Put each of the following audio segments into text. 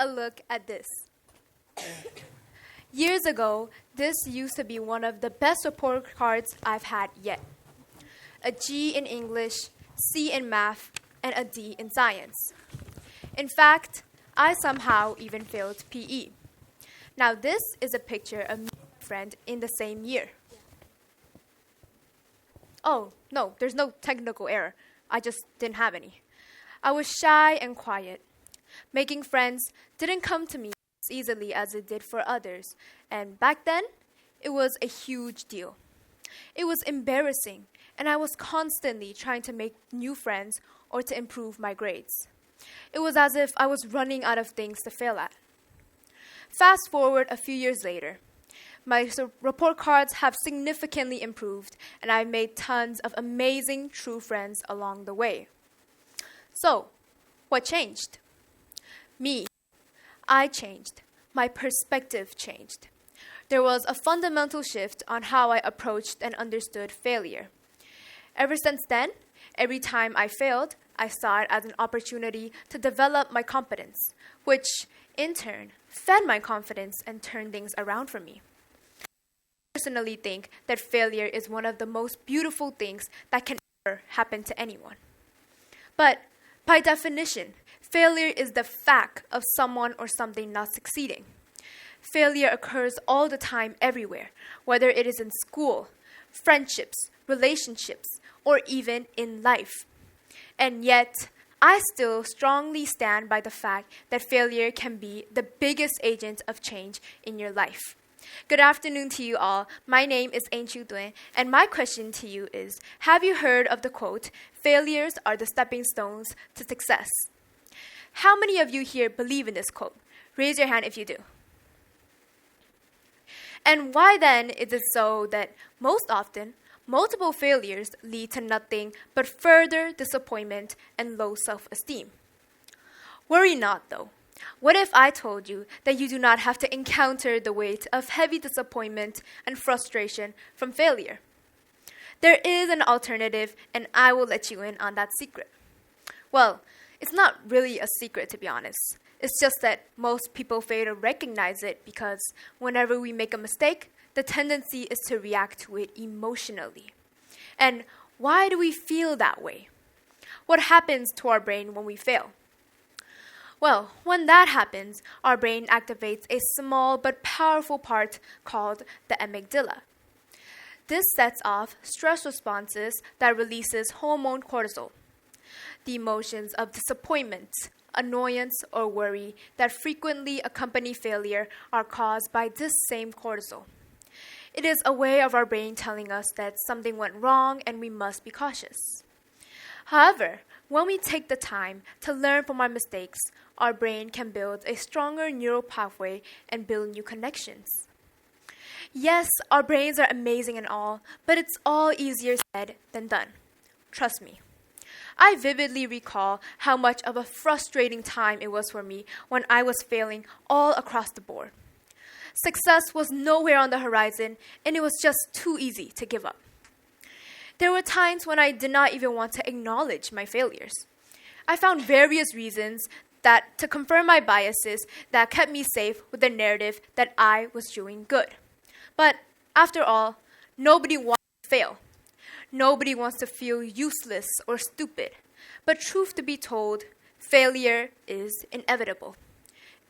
a look at this. Years ago, this used to be one of the best report cards I've had yet. A G in English, C in math, and a D in science. In fact, I somehow even failed PE. Now this is a picture of me and my friend in the same year. Oh, no, there's no technical error. I just didn't have any. I was shy and quiet. Making friends didn't come to me as easily as it did for others, and back then, it was a huge deal. It was embarrassing, and I was constantly trying to make new friends or to improve my grades. It was as if I was running out of things to fail at. Fast forward a few years later. My report cards have significantly improved, and I've made tons of amazing true friends along the way. So, what changed? Me. I changed. My perspective changed. There was a fundamental shift on how I approached and understood failure. Ever since then, every time I failed, I saw it as an opportunity to develop my competence, which, in turn, fed my confidence and turned things around for me. I personally think that failure is one of the most beautiful things that can ever happen to anyone. But, by definition, failure is the fact of someone or something not succeeding. Failure occurs all the time everywhere, whether it is in school, friendships, relationships, or even in life. And yet, I still strongly stand by the fact that failure can be the biggest agent of change in your life. Good afternoon to you all. My name is Eaint Choo Thwin, and my question to you is, have you heard of the quote, "Failures are the stepping stones to success"? How many of you here believe in this quote? Raise your hand if you do. And why then is it so that most often, multiple failures lead to nothing but further disappointment and low self-esteem? Worry not, though. What if I told you that you do not have to encounter the weight of heavy disappointment and frustration from failure? There is an alternative, and I will let you in on that secret. Well, it's not really a secret, to be honest. It's just that most people fail to recognize it because whenever we make a mistake, the tendency is to react to it emotionally. And why do we feel that way? What happens to our brain when we fail? Well, when that happens, our brain activates a small but powerful part called the amygdala. This sets off stress responses that releases hormone cortisol. The emotions of disappointment, annoyance, or worry that frequently accompany failure are caused by this same cortisol. It is a way of our brain telling us that something went wrong and we must be cautious. However, when we take the time to learn from our mistakes, our brain can build a stronger neural pathway and build new connections. Yes, our brains are amazing and all, but it's all easier said than done. Trust me. I vividly recall how much of a frustrating time it was for me when I was failing all across the board. Success was nowhere on the horizon, and it was just too easy to give up. There were times when I did not even want to acknowledge my failures. I found various reasons to confirm my biases that kept me safe with the narrative that I was doing good. But after all, nobody wants to fail. Nobody wants to feel useless or stupid. But truth to be told, failure is inevitable.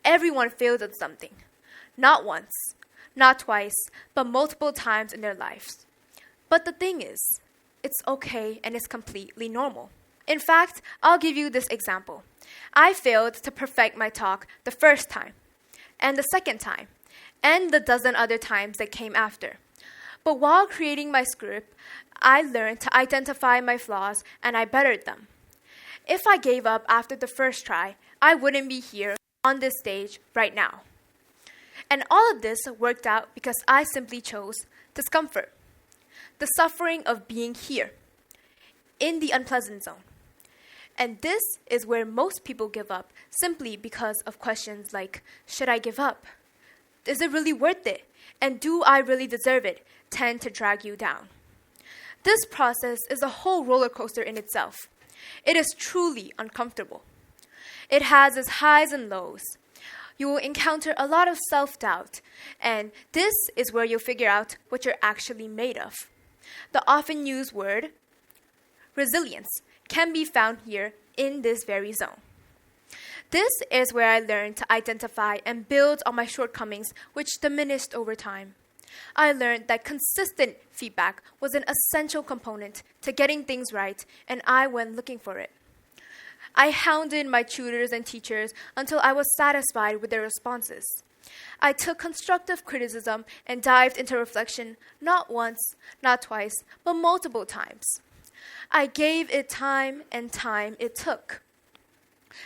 Everyone fails at something. Not once, not twice, but multiple times in their lives. But the thing is, it's okay and it's completely normal. In fact, I'll give you this example. I failed to perfect my talk the first time, and the second time, and the dozen other times that came after. But while creating my script, I learned to identify my flaws and I bettered them. If I gave up after the first try, I wouldn't be here on this stage right now. And all of this worked out because I simply chose discomfort. The suffering of being here, in the unpleasant zone. And this is where most people give up simply because of questions like, should I give up? Is it really worth it? And do I really deserve it? Tend to drag you down. This process is a whole roller coaster in itself. It is truly uncomfortable. It has its highs and lows. You will encounter a lot of self-doubt, and this is where you'll figure out what you're actually made of. The often used word, resilience, can be found here in this very zone. This is where I learned to identify and build on my shortcomings, which diminished over time. I learned that consistent feedback was an essential component to getting things right, and I went looking for it. I hounded my tutors and teachers until I was satisfied with their responses. I took constructive criticism and dived into reflection not once, not twice, but multiple times. I gave it time and time it took.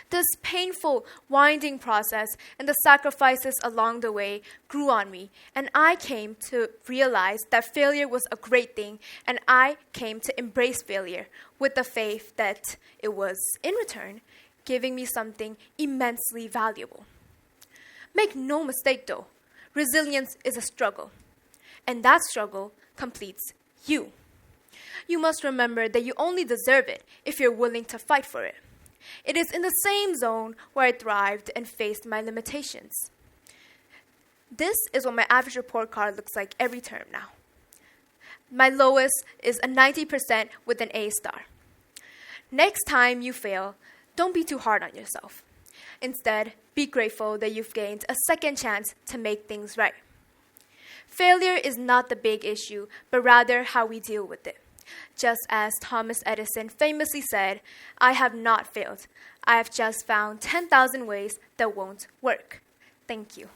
This painful, winding process and the sacrifices along the way grew on me, and I came to realize that failure was a great thing, and I came to embrace failure with the faith that it was, in return, giving me something immensely valuable. Make no mistake though, resilience is a struggle, and that struggle completes you. You must remember that you only deserve it if you're willing to fight for it. It is in the same zone where I thrived and faced my limitations. This is what my average report card looks like every term now. My lowest is a 90% with an A star. Next time you fail, don't be too hard on yourself. Instead, be grateful that you've gained a second chance to make things right. Failure is not the big issue, but rather how we deal with it. Just as Thomas Edison famously said, "I have not failed. I have just found 10,000 ways that won't work." Thank you.